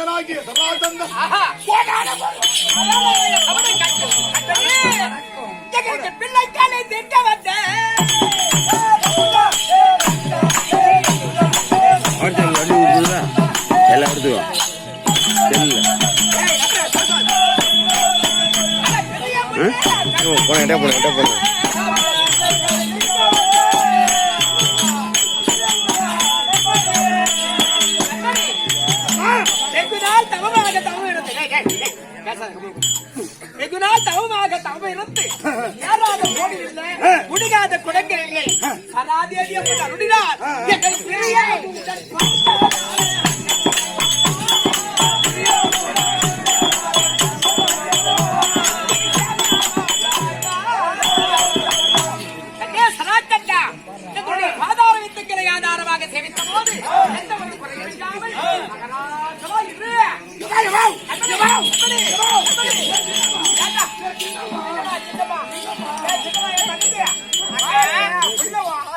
மன்னனாகிய சராசந்தன் பிள்ளைக்காலை திட்ட வந்த எல்லாம் எடுத்துக்கோ போன தவமாக தவம் இருந்து ஏறாத கோடி இல்லை முடியாத குடங்கிலே சராதேவி அருளினார் எங்கள் பிள்ளையை ஆதார வித்துக்களை ஆதாரமாக சேவித்த போது எந்த ஒரு குறையில்லாமல்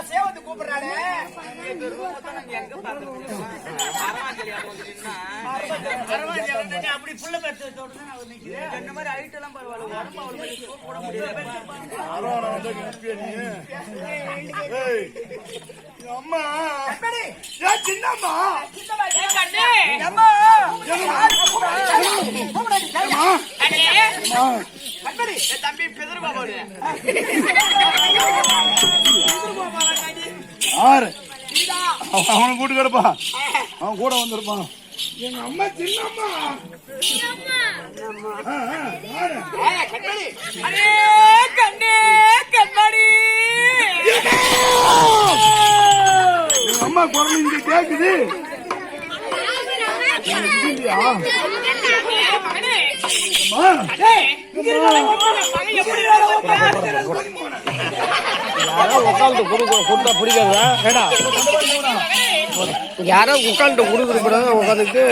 சேவந்து கூப்பிடுறாரு அப்படி புள்ள பெற்ற இந்த மாதிரி ஐட்டம் எல்லாம் பரவாயில்ல அம்மா சின்னம்மா தம்பி பெதர் பாபா அவனை கூட்டு கிடப்பா அவன் கூட வந்திருப்பான் எங்க அம்மா சின்னம்மா எங்க அம்மா குரல் இங்க கேக்குது யாரோ உட்காந்து கொடுக்குறப்படாத உட்காந்துட்டு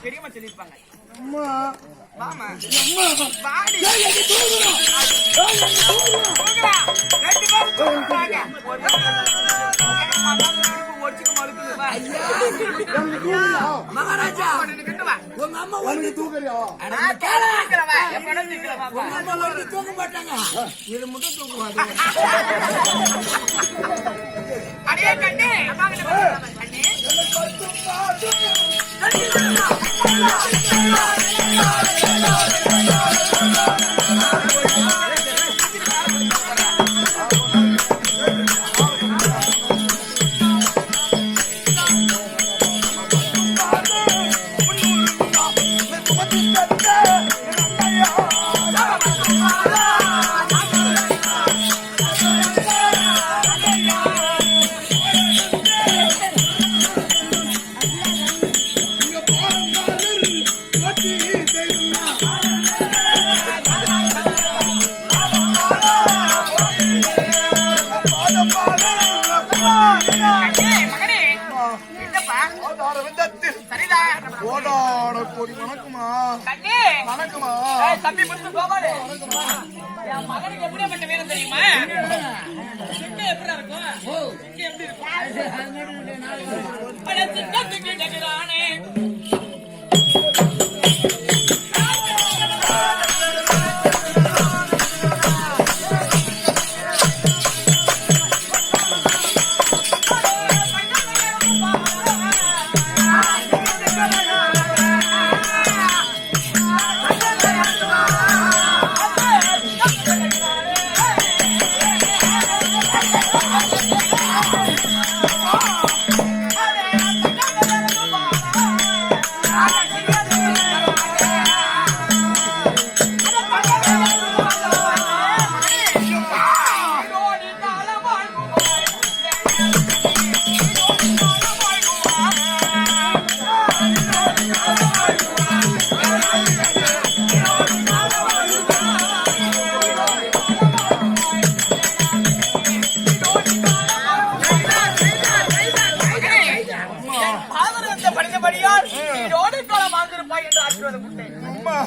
பெரியமா சொல்லிருப்பாங்க மகாராஜா உங்க அம்மா வந்து தூக்குறியா தூக்க மாட்டாங்க இது மட்டும் தூக்குவாங்க அடே கண்ணே தம்பி முடிச்சு போவாரு என் மகனுக்கு எப்படியாப்பட்ட வேணும் தெரியுமா எப்படி இருக்கும் எப்படி இருக்கும்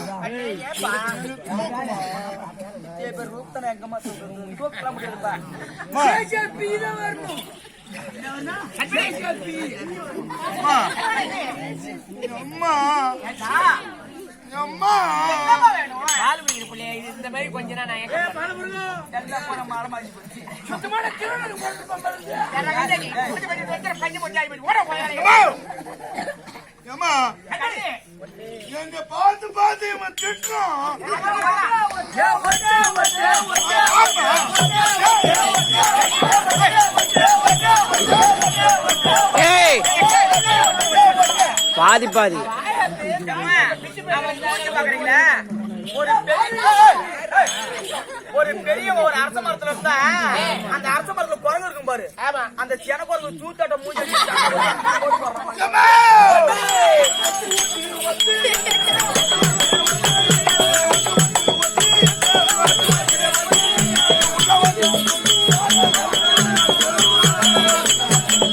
ஏப்பா ஏ பேர் ரூப்தன எங்கம்மா சொல்றது தூக்கலாம் முடியாதுப்பா அம்மா அம்மா பால் குடிக்கிற பிள்ளையா இது இந்த மாதிரி கொஞ்ச நாள் நான் எல்லாம் போன மாடமாடி போச்சு சுத்தமான திருநெல் போட்டு பம்பறது அம்மா எங்க பார்த்து பார்த்து இவன் திட்டுறான். ஏய் பாதி பாதி ஒரு பெரிய ஒரு அரச மரத்துல இருந்தா அந்த அரச மரத்துல குரங்கு இருக்கும் பாரு அந்த சின குரங்கு தூத்தாட்ட மூஞ்சி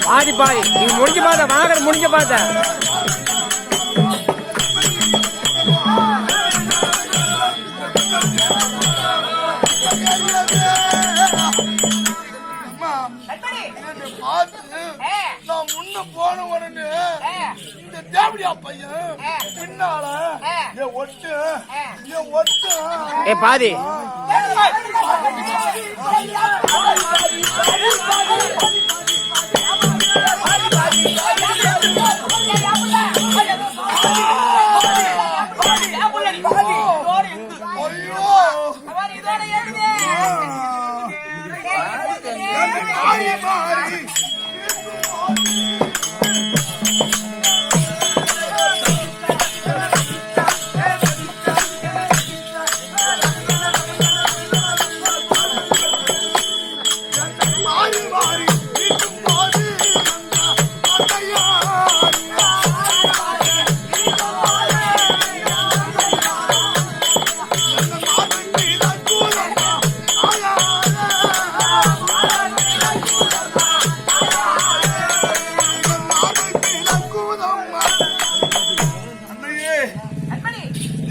பாதி பாதி நீ முடிஞ்சு பார்த்த வாகனம் முடிஞ்சு பார்த்த நான் முன்ன போன உடனே இந்த தேவடியா பையன் பின்னால என் ஒட்டு ஏ பாதி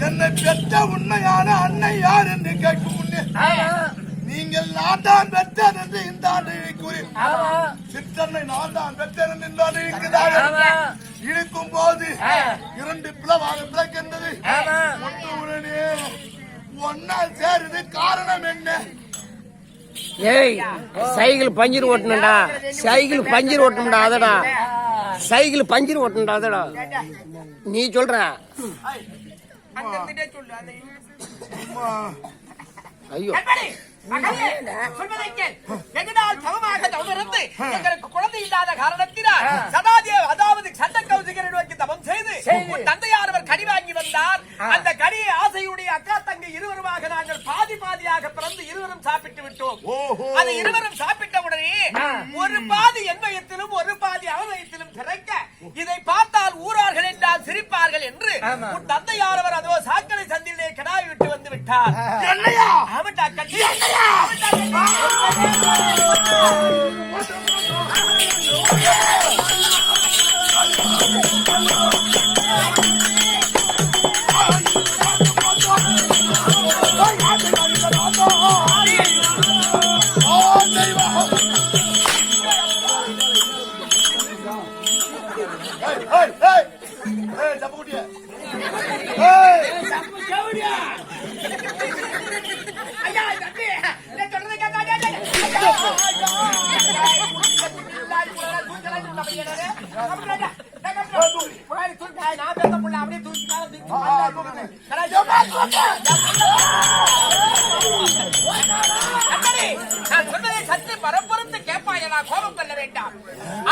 என்னை பெற்ற உண்மையான அன்னை யார் என்று கேட்கும் முன்னே நீங்கள் நான் தான் பெற்றேன் என்று இந்த ஆண்டு கூறி சித்தன்னை நான் தான் பெற்றேன் என்று இந்த ஆண்டு இருக்கும் போது இரண்டு பிளவாக பிளக்கின்றது உடனே ஒன்னா சேருது காரணம் என்ன? ஏய் சைக்கிள் பஞ்சர் ஓட்டணும்டா சைக்கிள் பஞ்சர் ஓட்டணும்டா அதடா சைக்கிள் பஞ்சர் ஓட்டணும்டா அதடா நீ சொல்ற ஐயோ குழந்தை இல்லாத காரணத்தினால் சதாதேவ் அதாவது சட்ட கௌசிகரை நோக்கி தவம் செய்து தந்தையார் அவர் கனி வாங்கி வந்தார். அந்த கனியை ஆசையுடைய அக்கா தங்கை இருவருமாக நாங்கள் பாதி பாதியாக பிறந்து இருவரும் சாப்பிட்டு விட்டோம். அது இருவரும் சாப்பிட்ட உடனே ஒரு பாதி என் வயத்திலும் ஒரு பாதி அவன் வயத்திலும் பிறக்க இதை பார்த்தால் ஊரார்கள் என்றால் சிரிப்பார்கள் என்று உன் தந்தையாரவர் அதோ சாக்கடை சந்திலே கிடாவி விட்டு வந்து விட்டார். அவன்டா கட்டி பரப்புறத்து கேட்பாயனா கோபம் கொள்ள வேண்டாம்.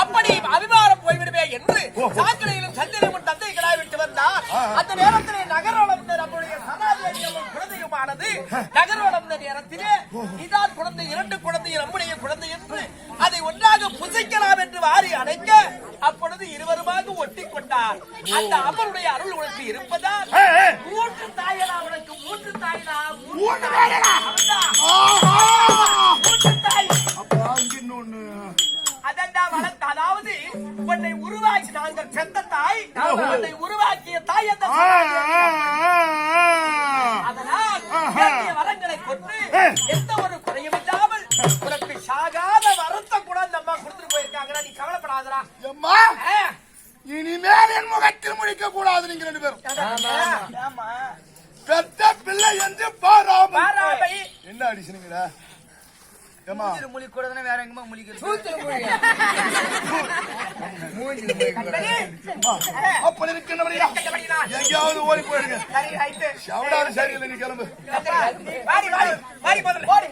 அப்படி அபிமானம் போய்விடுவே என்று சாக்கடையிலும் சந்திரமும் தந்தை கிடாய் விட்டு வந்தார். அந்த நேரத்திலே நகரோடம் நம்முடைய சமாதியும் குழந்தையுமானது நகரோடம் நேரத்திலே இதான் குழந்தை இரண்டு குழந்தை நம்முடைய குழந்தை என்று அதை ஒன்றாக புசைக்கலாம் என்று வாரி அணைக்க அப்பொழுது இருவருமாக ஒட்டி கொண்டார். அந்த அம்மனுடைய அருள் உனக்கு இருப்பதால் மூன்று தாயனா உனக்கு மூன்று தாயனா மூன்று தாயனா அதெண்டா வளர்த்த அதாவது உன்னை உருவாக்கி நாங்கள் செத்த தாய் உன்னை உருவாக்கிய தாய் அந்த எந்த ஒரு குறையும் இல்லாமல் உனக்கு சாகாத வரத்தை கூட அந்த அம்மா கொடுத்துட்டு போயிருக்காங்க. நீ கவலைப்படாதடா. அம்மா இனிமேல் என் முகத்தில் முடிக்க கூடாது. நீங்க 2 பேரும் ஆமா பெத்த பிள்ளை என்று பாராமல் பாராமை என்ன அடிச்சுங்களா? ஏமா முழி கூட தானே வேற எங்கமா முழிக்கிறது? அப்படி இருக்கின்றவரையா எங்கேயாவது ஓடி போயிடுங்க. சவடாது சரியில்லை. நீ கிளம்பு. வாடி வாடி வாடி முதல்ல ஓடி.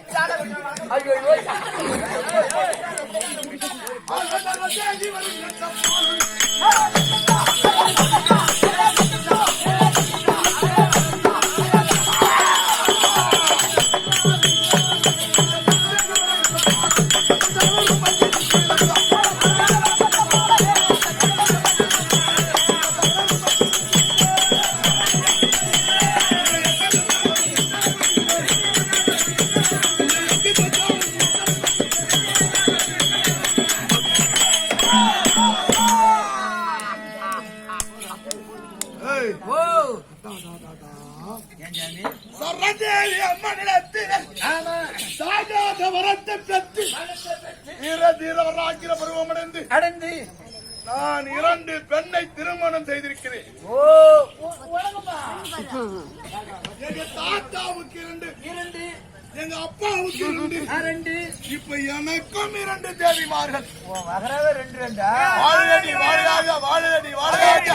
சரதேவி அம்மனிடத்தில் சாகாத வரத்தை பெற்று தீரவராகிற பருவமடைந்து அடைந்து நான் 2 பெண்ணை திருமணம் செய்திருக்கிறேன். எங்க தாத்தாவுக்கு 2, எங்க அப்பாவுக்கு 2, இப்ப எனக்கும் 2 தேவிமார்கள். வகரவே 2 வாழடி வாழாக வாழடி வாழாக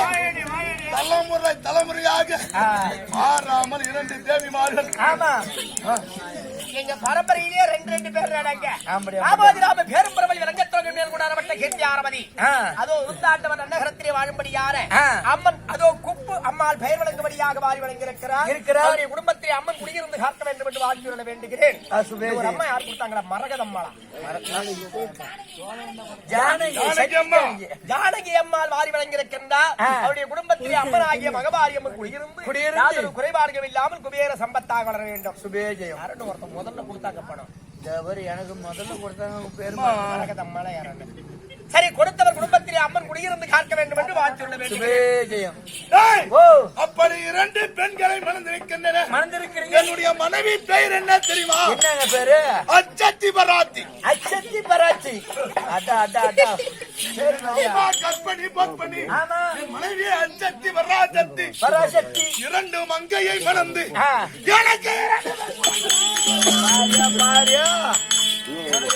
தலைமுறையாக மாறாமல் 2 தேவிமார்கள். ஆமா எங்க பரம்பரையிலே 2 பேர் நாடாங்க. ராமோஜிராம பேரும் பிரபல ரங்கத்தோடு மேல் கொண்டாடப்பட்ட கீர்த்தி ஆரம்பதி. அதோ உருந்தாண்டவன் நகரத்திலே வாழும்படியான அம்மன் அதோ குப்பு அம்மாள் பெயர் வழங்கும்படியாக வாழி வழங்கியிருக்கிறார். அவருடைய குடும்பத்தை அம்மன் குடியிருந்து காக்க வேண்டும் என்று வாழ்ந்து சொல்ல வேண்டுகிறேன். ஒரு அம்மா யார் கொடுத்தாங்களா? மரகதம்மாளா? ஜானகி அம்மாள் வாரி வழங்கியிருக்கின்றார். அவருடைய குடும்பத்திலே அம்மனாகிய மகபாரியம்மன் குடியிருந்து குறைபாடுகள் இல்லாமல் குபேர சம்பத்தாக வளர வேண்டும். சுபேஜயம் ஒருத்தன் முதல்ல கொடுத்தாங்க பணம். எனக்கு முதல்ல கொடுத்தாங்க பேரு மரகதம்மாளா யாரான? சரி, கொடுத்தவர் குடும்பத்திலே அம்மன் குடியிருந்து காக்க வேண்டும் என்று வாழ்த்து சொல்ல வேண்டும். அப்படி 2 பெண்களை மணந்திருக்கின்றன. மணந்திருக்கிறீங்க. என்னுடைய மனைவி பெயர் என்ன தெரியுமா? என்னங்க பேரு? அச்சத்தி பராத்தி. அச்சத்தி பராத்தி. கற்பனி பத்மனி. என் மனைவி அச்சத்தி பராசக்தி. பராசக்தி 2 மங்கையை மணந்து எனக்கு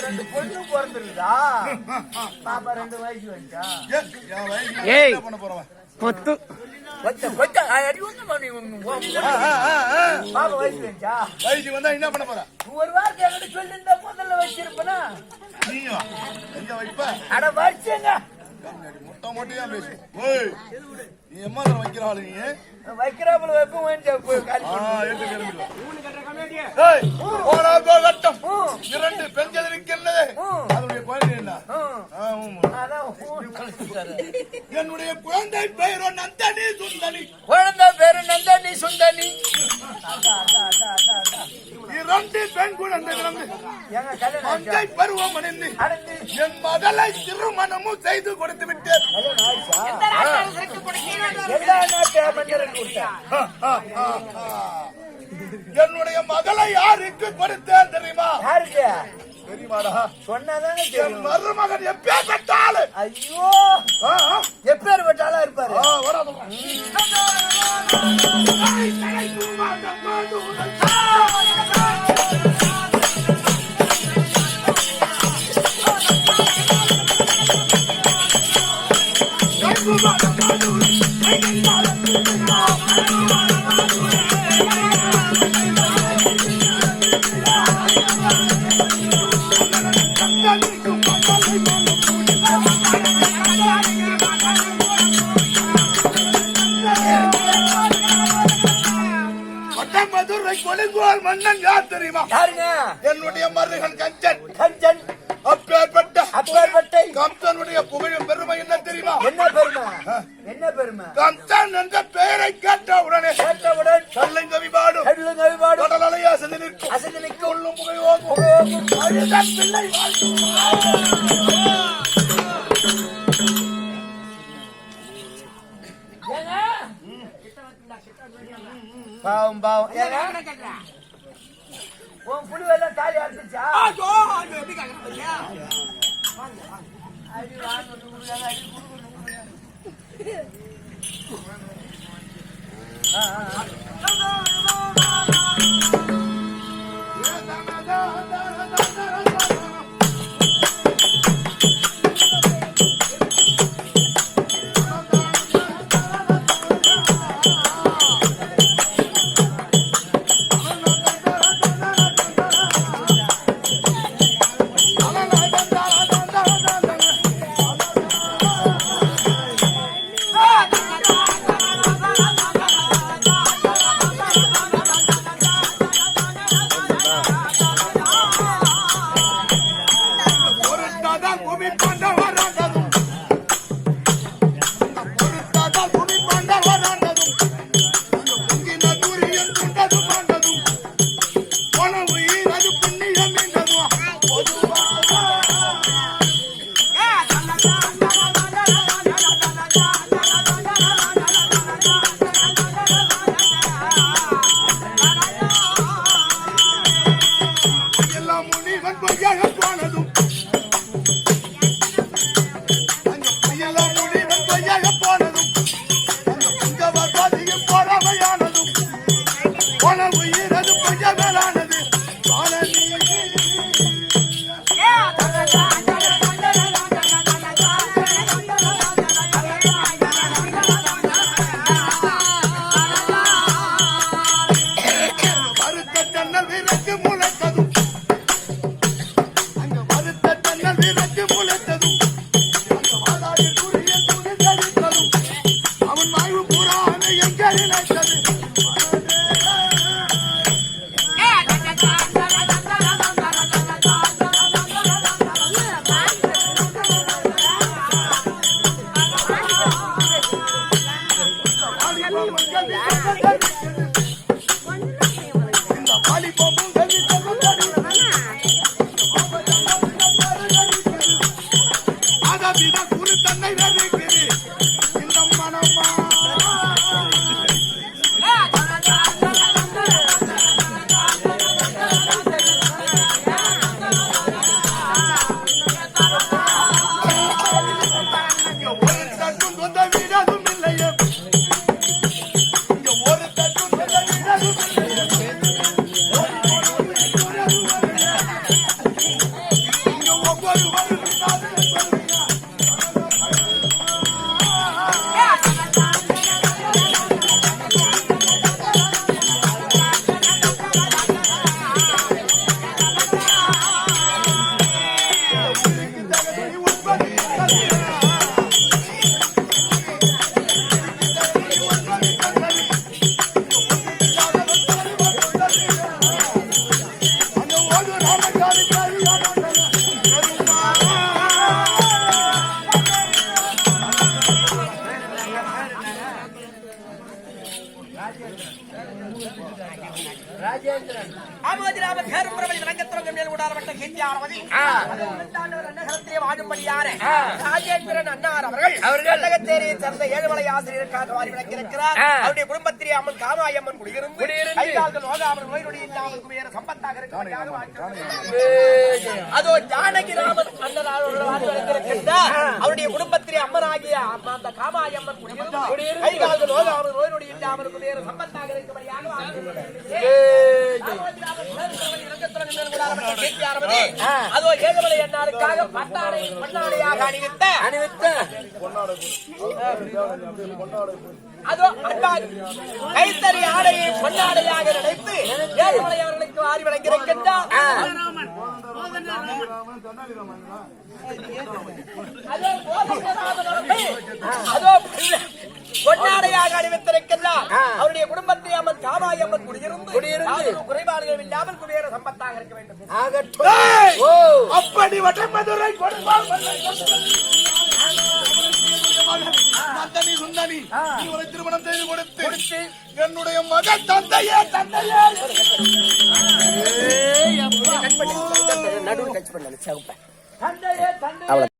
2 பொண்ணு பிறந்திருந்தா பாப்பா 2 வயசு வந்துச்சா? ஏய் பண்ண போறவன் பொத்து பாப்பா வயசு வந்துச்சா? வயசு வந்தா என்ன பண்ண போற? ஒரு வாரத்தை என்கிட்ட சொல்லிருந்தா முதல்ல வச்சிருப்பனா? நீயும் எங்க வைப்ப? அட வச்சுங்க மொட்டையா பேசு. நீ எம்மா வைக்கிற ஆளு? நீ வைக்கிறாப்புல வைப்போம். கட்டம் 2 பெண்கள் இருக்கின்றது. அதனுடைய குழந்தை என்ன? என்னுடைய குழந்தை பெயரோ நந்தனி சுந்தனி. குழந்தை பேரு நந்தனி சுந்தனி. 2 பெண் குழந்தைகள் எங்க கல்யாணம் மங்கை பருவம் அணிந்து என் மகளை திருமணமும் செய்து கொடுத்து விட்டேன். எல்லா நாட்டு மன்னரும் கொடுத்தா. என்னுடைய மகளை யாருக்கு கொடுத்தேன் தெரியுமா? யாருக்கு தெரியுமாடா? சொன்னாதானே என் தெரியும். மருமகன் எப்பேற்பட்டாலு. ஐயோ எப்பேர் பட்டாளா இருப்பாரு. மதுரை கொடுங்கோல் மன்னன் யார் தெரியுமா? யாருங்க? என்னுடைய மருகன் கஞ்சன். கஞ்சன் அப்பேற்பட்ட கம்சனுடைய புகழும் பெருமை என்ன தெரியுமா? என்ன பெருமை? என்ன பெருமை? கம்சன் என்ற பெயரை கேட்டவுடன் கல்லங்கவி பாடும் கடல் அலையா அசைந்து நிற்கும் உள்ளும் புகையோகும் பிள்ளை பாவம் பாவம். உன் புலிவெல்லாம் தாலி அறுத்துச்சா? ஐயோ, ஐயோ, எப்படி கேக்குறீங்க ஐயா? அடி வாங்க கொடுக்குறாங்க, அடி கொடுக்குறாங்க. ராஜேந்திரன் ஆமோதிராம பேரும்புறவழி ரங்கத்துறங்கம் மேல் உடாரப்பட்ட கீர்த்தியாரவதி நகரத்திலே வாழும்படியான ராஜேந்திரன் அன்னார் அவர்கள் வெள்ளகத்தேரியை சேர்ந்த ஏழுமலை ஆசிரியருக்காக வாரி விளக்கியிருக்கிறார். அவருடைய குடும்பத்திலே அம்மன் காமாயம்மன் குடியிருந்து கைகால்கள் நோகாமல் நோய் நொடி இல்லாமல் வேறு சம்பத்தாக இருக்கிற அதோ ஜானகிராமன் அண்ணன் அவர்கள் வாரி விளக்கியிருக்கிறார். அவருடைய குடும்பத்திலே அம்மனாகிய அந்த காமாயம்மன் குடியிருந்து கைகால்கள் நோகாமல் நோய் நொடி இல்லாமல் வேறு சம்பத்தாக இருக்கும்படியாக அதோ ஏழுமலை அண்ணாருக்காக பொன்னாடையாக அணிவித்த அதோ கைத்தறி ஆடையை பொன்னாடையாக நினைத்து ஏழுமலை அவர்களுக்கு வாரி வழங்கியிருக்கின்றார். அதோ பொன்னாடையாக அணிவித்திருக்கின்றார். அவருடைய குடும்பத்தை அம்மன் காமாயம்மன் குடியிருந்து குறைபாடுகள் இல்லாமல் குபேர சம்பத்தாக இருக்க வேண்டும். அப்படி வட்டமதுரை கொடுப்பால் சுந்தனி ஒரு திருமணம் செய்து கொடுத்து என்னுடைய மகன் தந்தையே நடுவில் டச் பண்ண